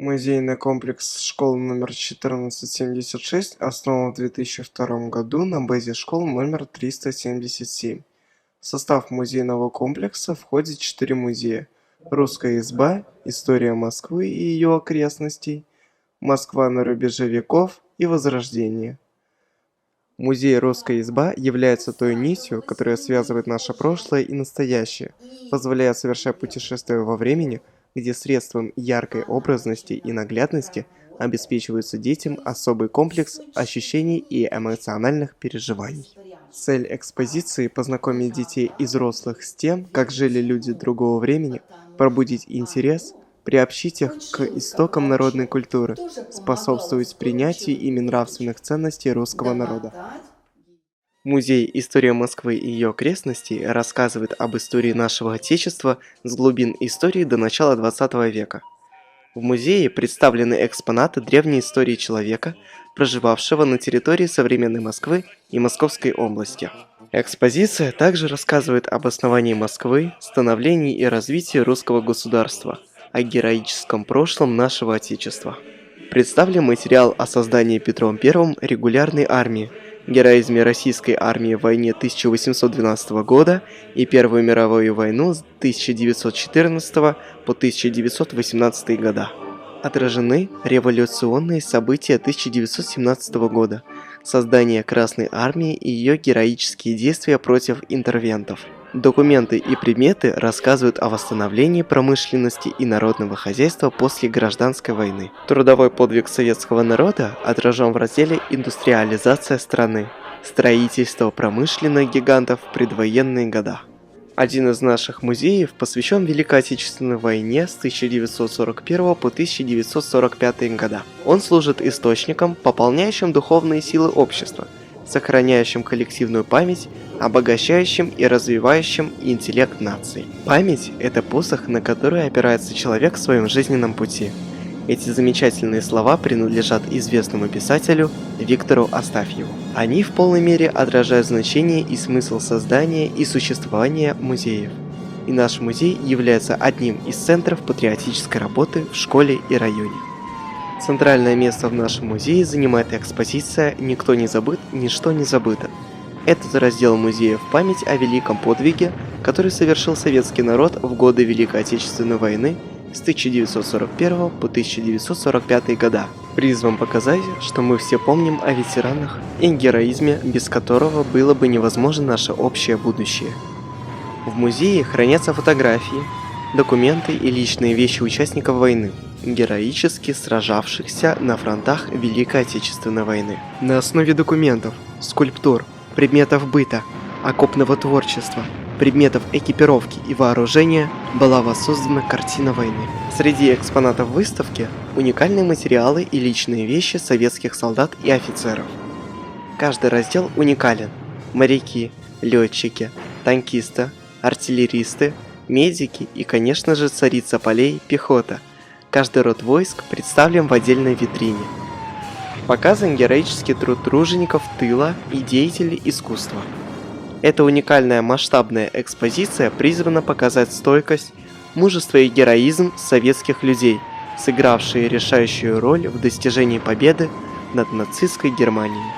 Музейный комплекс школы номер 1476 основан в 2002 году на базе школ номер 377. В состав музейного комплекса входит 4 музея: Русская изба, История Москвы и ее окрестностей, Москва на рубеже веков и Возрождение. Музей «Русская изба» является той нитью, которая связывает наше прошлое и настоящее, позволяя совершать путешествия во времени, где средством яркой образности и наглядности обеспечивается детям особый комплекс ощущений и эмоциональных переживаний. Цель экспозиции – познакомить детей и взрослых с тем, как жили люди другого времени, пробудить интерес, приобщить их к истокам народной культуры, способствовать принятию ими нравственных ценностей русского народа. Музей «История Москвы и ее окрестностей» рассказывает об истории нашего Отечества с глубин истории до начала XX века. В музее представлены экспонаты древней истории человека, проживавшего на территории современной Москвы и Московской области. Экспозиция также рассказывает об основании Москвы, становлении и развитии русского государства, о героическом прошлом нашего Отечества. Представлен материал о создании Петром I регулярной армии, героизме российской армии в войне 1812 года и Первую мировую войну с 1914 по 1918 года. Отражены революционные события 1917 года, создание Красной армии и ее героические действия против интервентов. Документы и предметы рассказывают о восстановлении промышленности и народного хозяйства после гражданской войны. Трудовой подвиг советского народа отражен в разделе «Индустриализация страны. Строительство промышленных гигантов в предвоенные года». Один из наших музеев посвящен Великой Отечественной войне с 1941 по 1945 года. Он служит источником, пополняющим духовные силы общества, сохраняющим коллективную память, обогащающим и развивающим интеллект нации. Память – это посох, на который опирается человек в своем жизненном пути. Эти замечательные слова принадлежат известному писателю Виктору Астафьеву. Они в полной мере отражают значение и смысл создания и существования музеев. И наш музей является одним из центров патриотической работы в школе и районе. Центральное место в нашем музее занимает экспозиция «Никто не забыт, ничто не забыто». Этот раздел музея в память о великом подвиге, который совершил советский народ в годы Великой Отечественной войны с 1941 по 1945 года. Призван показать, что мы все помним о ветеранах и героизме, без которого было бы невозможно наше общее будущее. В музее хранятся фотографии, документы и личные вещи участников войны, героически сражавшихся на фронтах Великой Отечественной войны. На основе документов, скульптур, предметов быта, окопного творчества, предметов экипировки и вооружения была воссоздана картина войны. Среди экспонатов выставки уникальные материалы и личные вещи советских солдат и офицеров. Каждый раздел уникален. Моряки, летчики, танкисты, артиллеристы, медики и, конечно же, царица полей, пехота. Каждый род войск представлен в отдельной витрине. Показан героический труд тружеников тыла и деятелей искусства. Эта уникальная масштабная экспозиция призвана показать стойкость, мужество и героизм советских людей, сыгравшие решающую роль в достижении победы над нацистской Германией.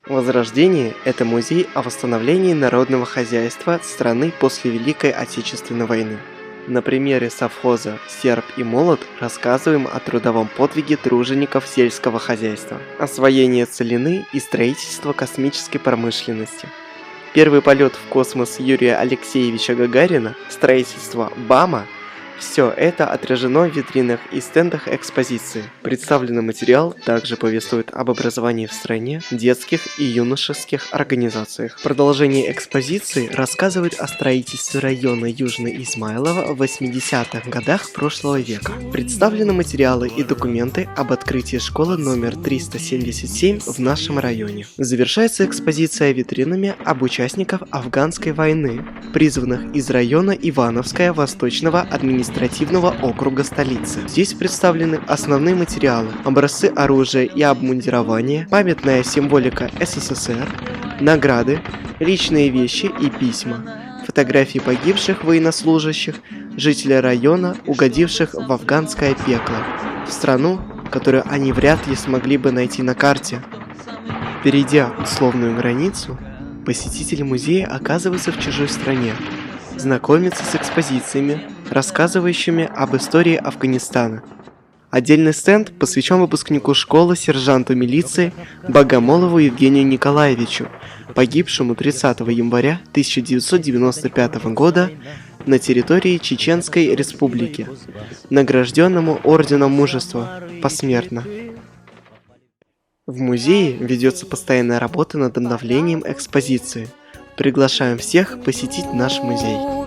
Возрождение – это музей о восстановлении народного хозяйства страны после Великой Отечественной войны. На примере совхоза «Серп и молот» рассказываем о трудовом подвиге тружеников сельского хозяйства, освоение целины и строительство космической промышленности. Первый полет в космос Юрия Алексеевича Гагарина, строительство БАМа – все это отражено в витринах и стендах экспозиции. Представленный материал также повествует об образовании в стране, детских и юношеских организациях. Продолжение экспозиции рассказывает о строительстве района Южный Измайлово в 80-х годах прошлого века. Представлены материалы и документы об открытии школы номер 377 в нашем районе. Завершается экспозиция витринами об участниках афганской войны, призванных из района Ивановская Восточного административного округа столицы. Здесь представлены основные материалы, образцы оружия и обмундирования, памятная символика СССР, награды, личные вещи и письма, фотографии погибших военнослужащих, жителей района, угодивших в афганское пекло, в страну, которую они вряд ли смогли бы найти на карте. Перейдя условную границу, посетитель музея оказывается в чужой стране, знакомится с экспозициями, рассказывающими об истории Афганистана. Отдельный стенд посвящен выпускнику школы сержанту милиции Богомолову Евгению Николаевичу, погибшему 30 января 1995 года на территории Чеченской Республики, награжденному Орденом Мужества посмертно. В музее ведется постоянная работа над обновлением экспозиции. Приглашаем всех посетить наш музей.